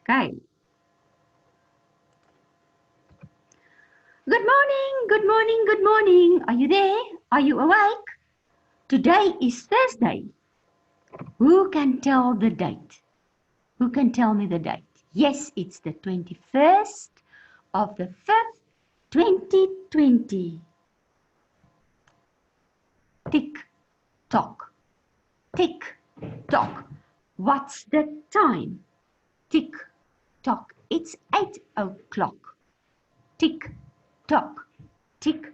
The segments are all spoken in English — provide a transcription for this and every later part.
Okay. Good morning, good morning, good morning. Are you there? Are you awake? Today is Thursday. Who can tell the date? Who can tell me the date? Yes, it's the 21st of the 5th, 2020. Tick tock, tick tock. What's the time? Tick tock. It's 8 o'clock. Tick tock, tick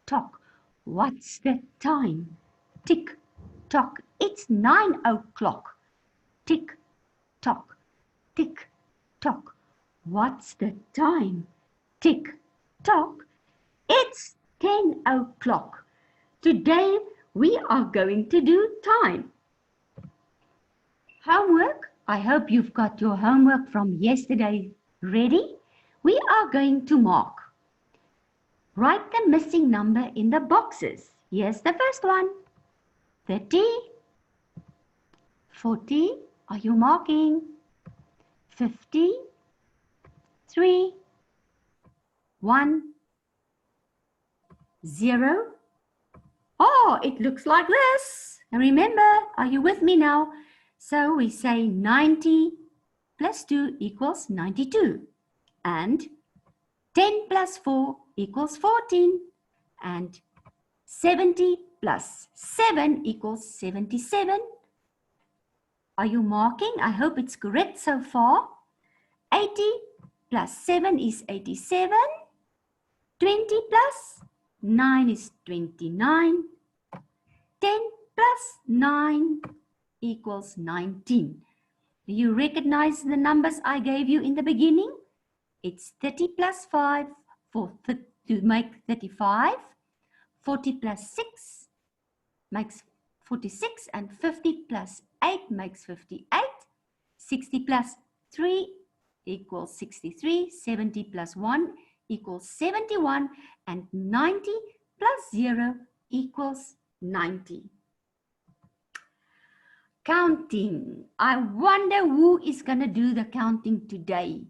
tock. What's the time? Tick tock. It's 9 o'clock. Tick tock, tick tock. What's the time? Tick tock. It's 10 o'clock. Today we are going to do time. Homework. I hope you've got your homework from yesterday ready. We are going to mark. Write the missing number in the boxes. Here's the first one. 30, 40, are you marking? 50, 3, 1, 0. Oh, it looks like this. And remember, are you with me now? So we say 90 plus 2 equals 92. And 10 plus 4 equals 14. And 70 plus 7 equals 77. Are you marking? I hope it's correct so far. 80 plus 7 is 87. 20 plus 9 is 29. 10 plus 9 equals 19. Do you recognize the numbers I gave you in the beginning? It's 30 plus 5 to make 35. 40 plus 6 makes 46, and 50 plus 8 makes 58. 60 plus 3 equals 63. 70 plus 1 equals 71. And 90 plus 0 equals 90. Counting. I wonder who is going to do the counting today.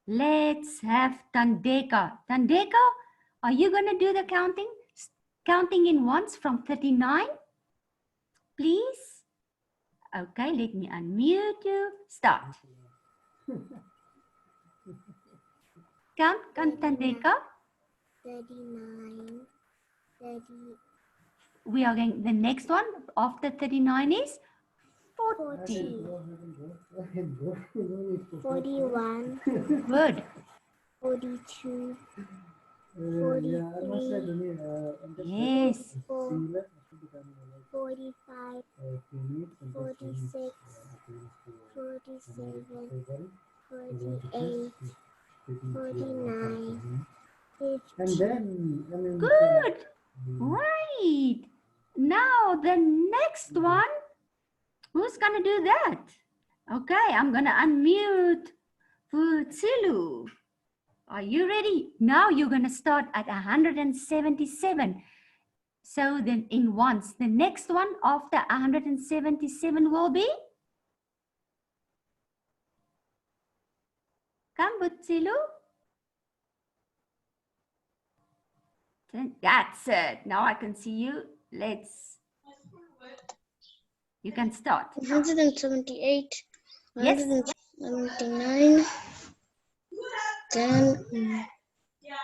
Let's have Tandeka. Tandeka, are you going to do the counting? Counting in ones from 39, please. Okay, let me unmute you. Start. Count, Tandeka. 39, 30. We are going, the next one after 39 is 40. 41. Good. 42. 43. Yes. 45. 46. 47. 48. 49. 50. Good. Right. Now the next one. Who's going to do that? Okay, I'm going to unmute Futsilu. Are you ready? Now you're going to start at 177. So then in ones, the next one after 177 will be? Come, Futsilu. That's it. Now I can see you. You can start. 178. Yes. 179. Then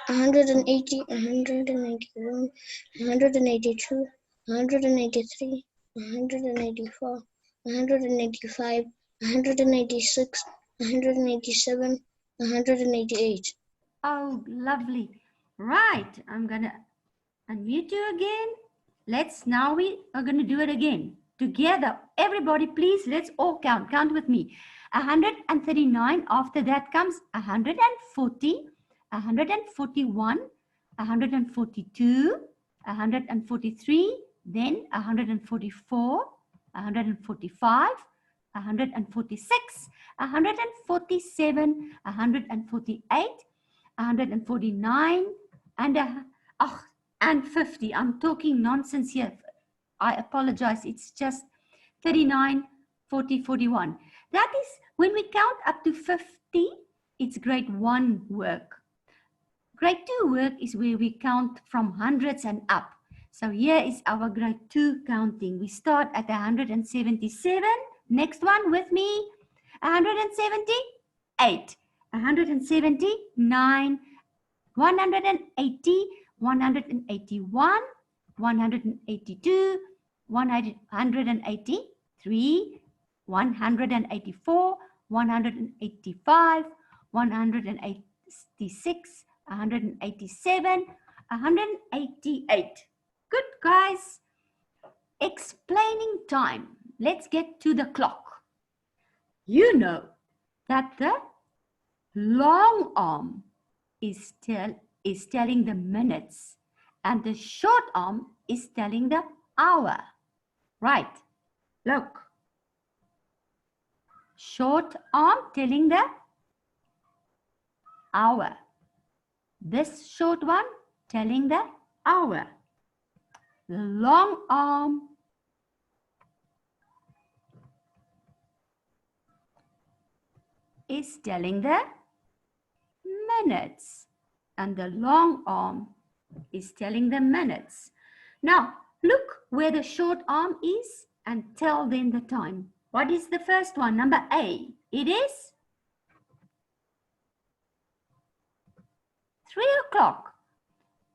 180, 181, 182, 183, 184, 185, 186, 187, 188. Oh, lovely. Right. I'm going to unmute you again. Now we are going to do it again. Together, everybody, please, let's all count. Count with me. 139. After that comes 140, 141, 142, 143, then 144, 145, 146, 147, 148, 149, and 50. I'm talking nonsense here. I apologize. It's just 39, 40, 41. That is when we count up to it's grade 1 work. Grade 2 work is where we count from hundreds and up. So here is our grade 2 counting. We start at 177. Next one with me, 178, 179, 180, 181, 182, 183, 184, 185, 186, 187, 188. Good, guys. Explaining time. Let's get to the clock. You know that the long arm is telling the minutes and the short arm is telling the hour. Right. Look. Short arm telling the hour. This short one telling the hour. The long arm is telling the minutes and the long arm is telling the minutes. Now look where the short arm is and tell them the time. What is the first one? Number A. It is 3 o'clock.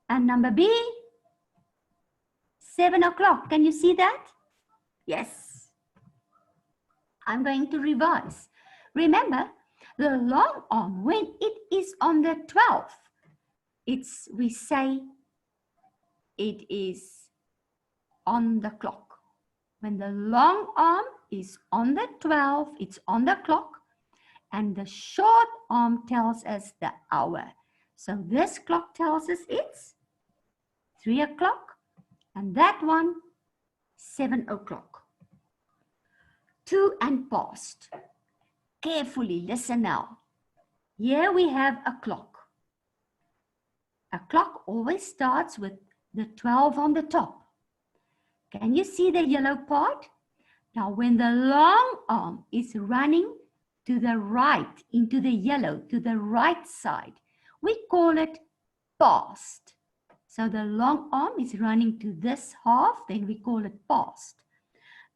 And number B, 7 o'clock. Can you see that? Yes. I'm going to revise. Remember, the long arm, when it is on the 12th, we say it is on the clock. When the long arm is on the 12th, it's on the clock, and the short arm tells us the hour. So this clock tells us it's 3 o'clock, and that one, 7 o'clock. To and past. Carefully listen now. Here we have a clock. A clock always starts with the 12 on the top. Can you see the yellow part? Now when the long arm is running to the right, into the yellow, to the right side, we call it past. So the long arm is running to this half, then we call it past.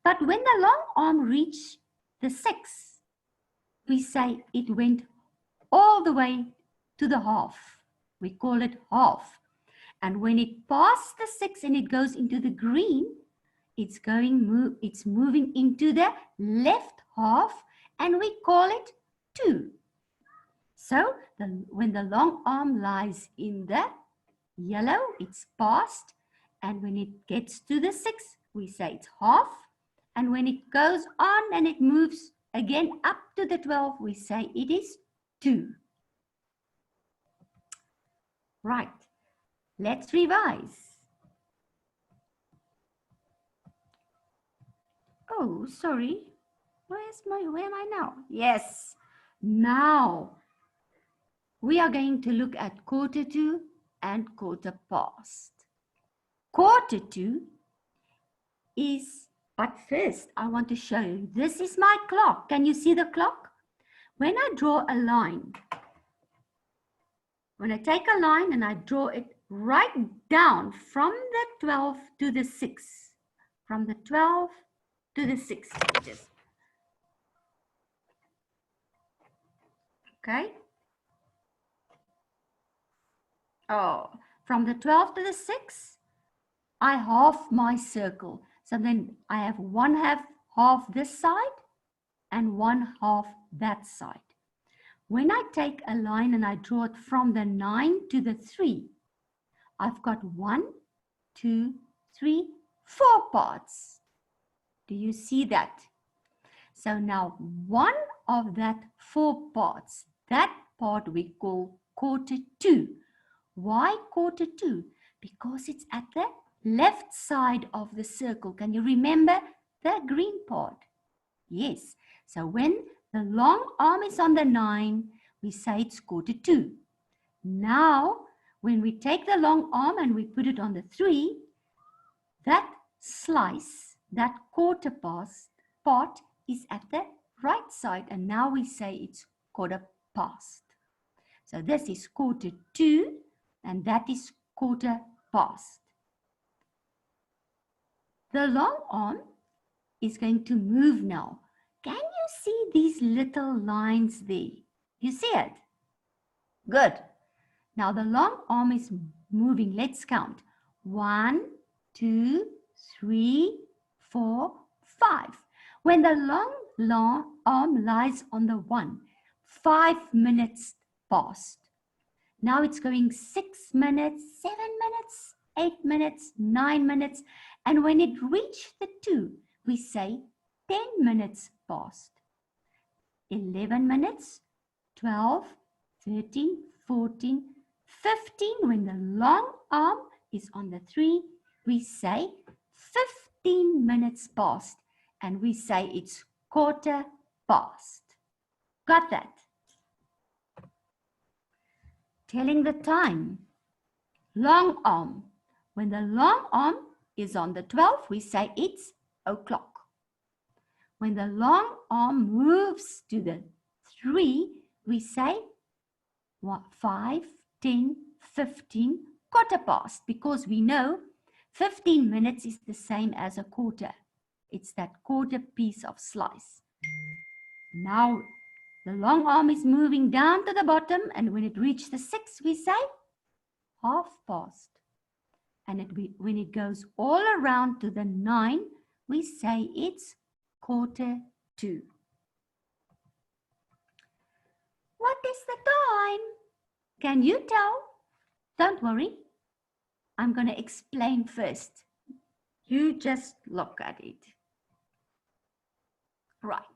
But when the long arm reaches the 6, we say it went all the way to the half. We call it half. And when it passed the 6 and it goes into the green, it's moving into the left half, and we call it 2. So when the long arm lies in the yellow, it's past, and when it gets to the 6, we say it's half, and when it goes on and it moves again up to the 12, we say it is 2. Right, let's revise. Oh, sorry. Where am I now? Yes. Now we are going to look at quarter to and quarter past. Quarter to is, but first I want to show you, this is my clock. Can you see the clock? When I draw a line, when I take a line and I draw it right down from the 12 to the 6, from the 12 to the 6, okay? Oh, from the 12 to the 6, I half my circle. So then I have one half this side and one half that side. When I take a line and I draw it from the 9 to the 3, I've got 1, 2, 3, 4 parts. Do you see that? So now one of that 4 parts, that part we call quarter to. Why quarter to? Because it's at the left side of the circle. Can you remember the green part? Yes. So when the long arm is on the 9, we say it's quarter to. Now, when we take the long arm and we put it on the 3, that slice, that quarter part is at the right side. And now we say it's quarter past. So this is 1/4 and that is 1/4 past. The long arm is going to move now. Can you see these little lines there? You see it? Good. Now the long arm is moving. Let's count. 1, 2, 3, 4, 5. When the long arm lies on the 1, 5 minutes passed. Now it's going 6 minutes, 7 minutes, 8 minutes, 9 minutes. And when it reached the 2, we say 10 minutes passed. 11 minutes, 12, 13, 14, 15. When the long arm is on the 3, we say 15 minutes passed. And we say it's 1/4 past. Got that? Telling the time. Long arm. When the long arm is on the 12, we say it's o'clock. When the long arm moves to the 3, we say 5, 10, 15, 1/4 past, because we know 15 minutes is the same as a 1/4. It's that 1/4 piece of slice. Now the long arm is moving down to the bottom, and when it reaches the 6, we say 1/2 past. And when it goes all around to the 9, we say it's 1/4 to. What is the time? Can you tell? Don't worry. I'm going to explain first. You just look at it. Right.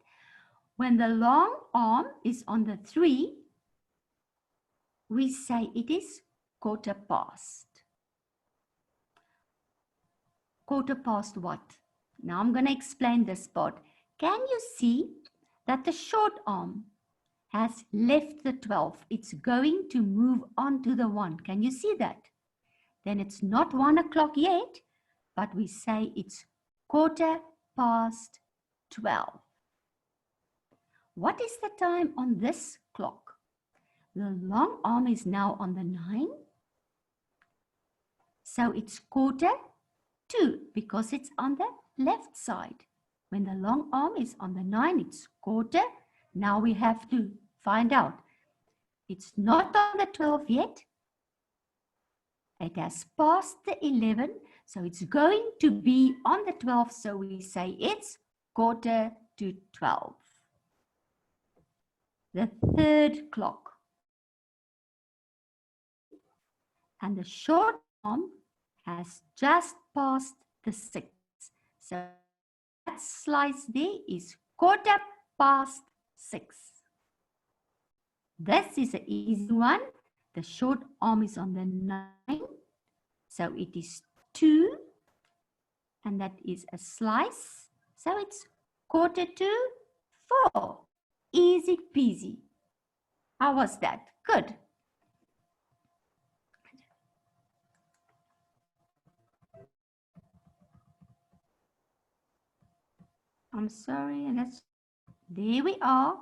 When the long arm is on the 3, we say it is 1/4 past. 1/4 past what? Now I'm going to explain this part. Can you see that the short arm has left the 12? It's going to move on to the 1. Can you see that? Then it's not 1 o'clock yet, but we say it's 1/4 past 12. What is the time on this clock? The long arm is now on the 9. So it's 1/4 to, because it's on the left side. When the long arm is on the 9, it's 1/4. Now we have to find out. It's not on the 12 yet. It has passed the 11, so it's going to be on the 12, so we say it's 1/4 to 12. The third clock. And the short arm has just passed the 6. So that slice there is 1/4 past 6. This is an easy one. The short arm is on the 9. So it is 2. And that is a slice. So it's 1/4 to 4. Easy peasy. How was that? Good. I'm sorry. There we are.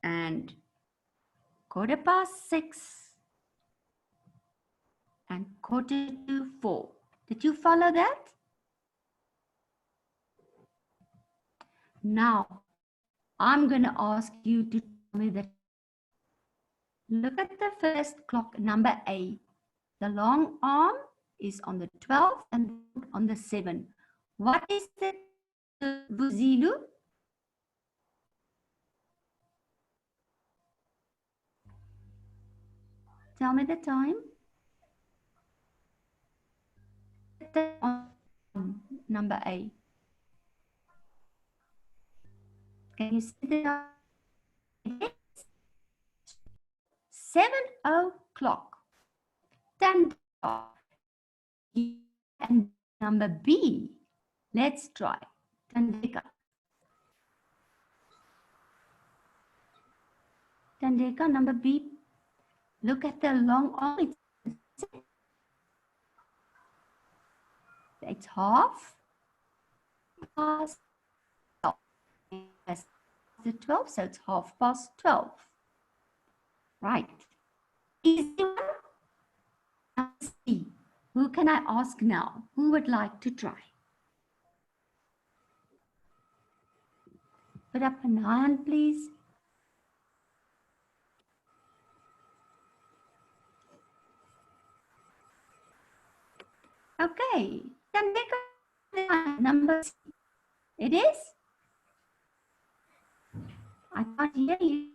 And 1/4 past 6. And 1/4 to 4. Did you follow that? Now, I'm going to ask you to tell me that. Look at the first clock, number A. The long arm is on the 12th and on the 7th. What is the Vuzilu? Tell me the time. Number A. Can you see the time? 7 o'clock. 10 o'clock. And number B. Let's try. Tandika. Tandika, number B. Look at the long arm. It's 1/2 past 12. It's the 12, so it's 1/2 past 12. Right. Easy one. Now see. Who can I ask now? Who would like to try? Put up an hand, please. Okay. Then make a number. It is? I can't hear you.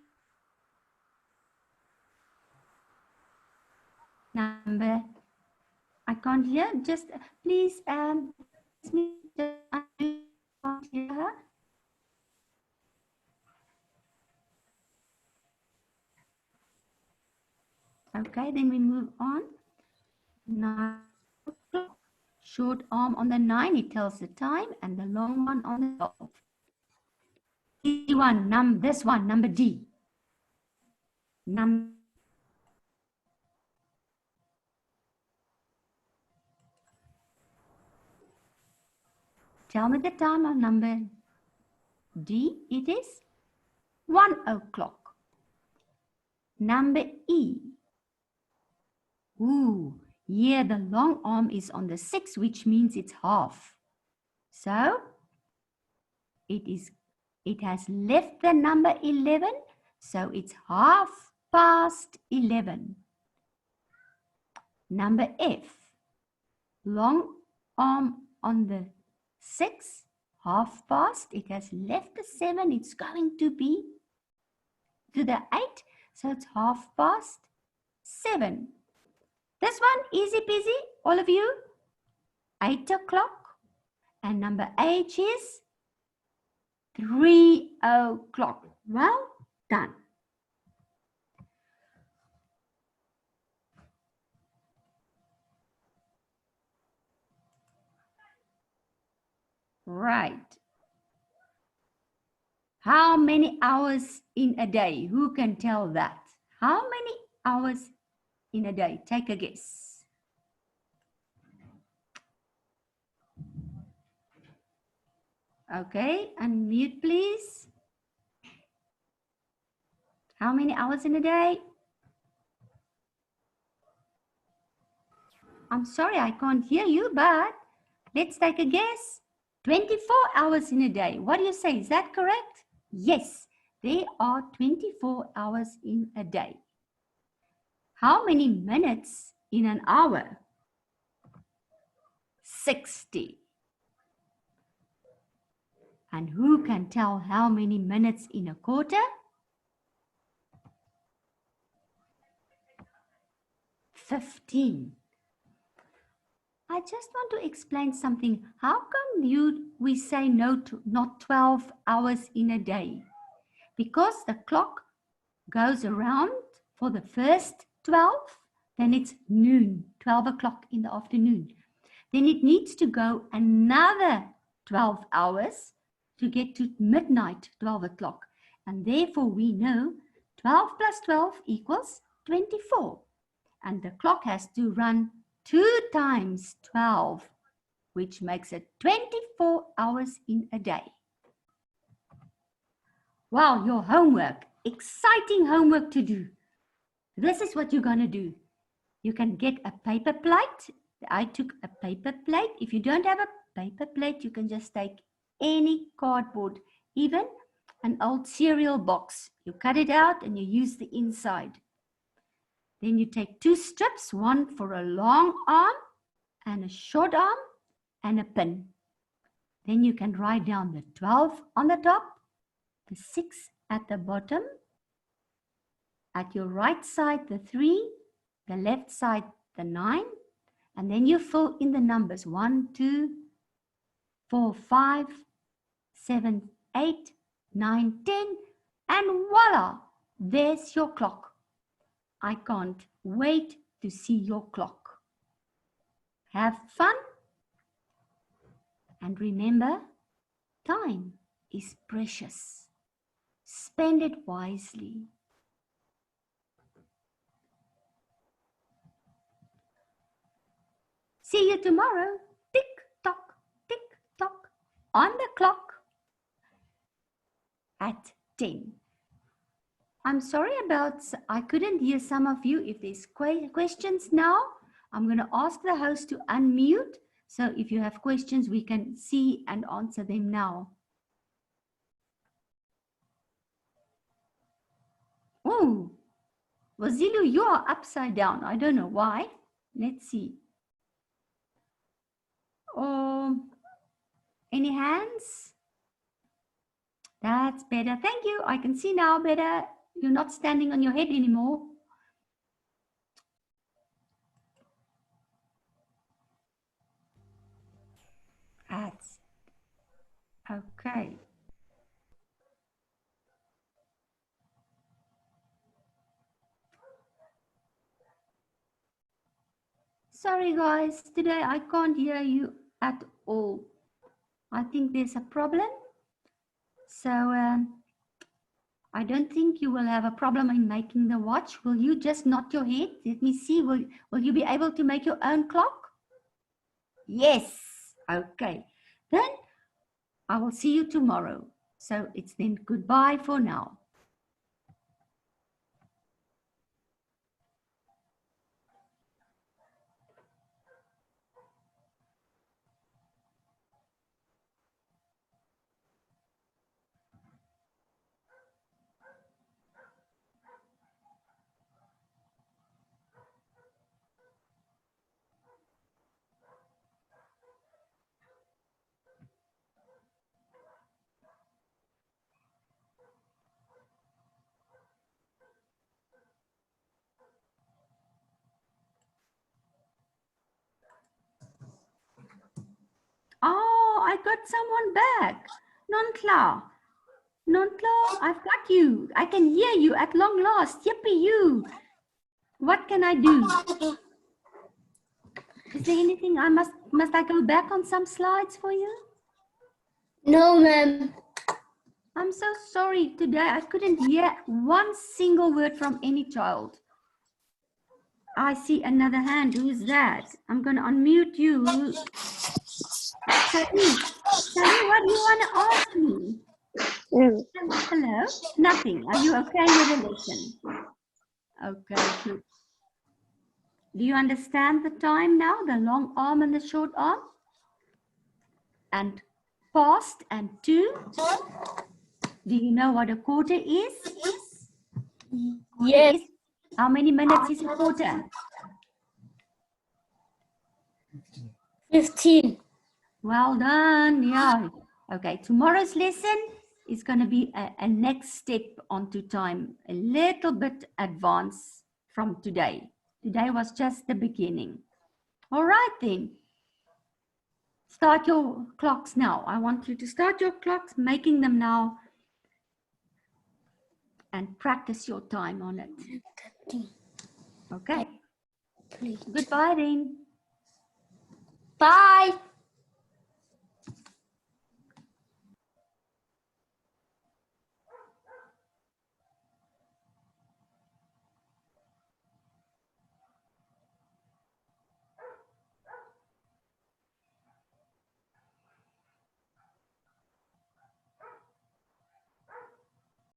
Number. I can't hear. Just please me just can't hear her. Okay, then we move on. 9 o'clock. Short arm on the 9, it tells the time, and the long one on the 12. Easy one, this one, number D. Tell me the time on number D. It is 1 o'clock. Number E. Ooh, here the long arm is on the 6, which means it's half. So, it has left the number 11, so it's 11:30. Number F. Long arm on the 6, 30:30. It has left the 7. It's going to be to the 8. So it's 7:30. This one, easy peasy, all of you. 8 o'clock. And number H is 3 o'clock. Well done. Right. How many hours in a day? Who can tell that? How many hours in a day? Take a guess. Okay, unmute please. How many hours in a day? I'm sorry, I can't hear you, but let's take a guess. 24 hours in a day. What do you say? Is that correct? Yes, there are 24 hours in a day. How many minutes in an hour? 60. And who can tell how many minutes in a quarter? 15. I just want to explain something. How come we say no to not 12 hours in a day? Because the clock goes around for the first 12, then it's noon, 12 o'clock in the afternoon. Then it needs to go another 12 hours to get to midnight, 12 o'clock. And therefore we know 12 plus 12 equals 24. And the clock has to run 2 times 12, which makes it 24 hours in a day. Wow, your homework, exciting homework to do. This is what you're going to do. You can get a paper plate. I took a paper plate. If you don't have a paper plate, you can just take any cardboard, even an old cereal box. You cut it out and you use the inside. Then you take 2 strips, one for a long arm and a short arm and a pin. Then you can write down the 12 on the top, the 6 at the bottom, at your right side the 3, the left side the 9, and then you fill in the numbers 1, 2, 4, 5, 7, 8, 9, 10, and voila, there's your clock. I can't wait to see your clock. Have fun, and remember, time is precious. Spend it wisely. See you tomorrow. Tick tock, on the clock at 10. I'm sorry about, I couldn't hear some of you. If there's questions now, I'm going to ask the host to unmute. So if you have questions, we can see and answer them now. Oh, Wazilu, you are upside down. I don't know why. Let's see. Any hands? That's better. Thank you. I can see now better. You're not standing on your head anymore. That's okay. Sorry guys, today I can't hear you at all. I think there's a problem. So I don't think you will have a problem in making the watch. Will you just nod your head? Let me see. Will you be able to make your own clock? Yes. Okay. Then I will see you tomorrow. So it's then goodbye for now. Oh, I got someone back. Non-Cla. Non-Cla, I've got you. I can hear you at long last. Yippee you. What can I do? Is there anything I must I go back on some slides for you? No, ma'am. I'm so sorry. Today I couldn't hear one single word from any child. I see another hand. Who is that? I'm going to unmute you. Sally, what do you want to ask me? Hello? Nothing. Are you okay with the lesson? Okay, good. Do you understand the time now? The long arm and the short arm? And past and to? Do you know what a quarter is? Yes. How many minutes is a quarter? 15. Well done. Yeah. Okay. Tomorrow's lesson is going to be a next step onto time, a little bit advanced from today. Today was just the beginning. All right then. Start your clocks now. I want you to start your clocks, making them now, and practice your time on it. Okay. Goodbye then. Bye.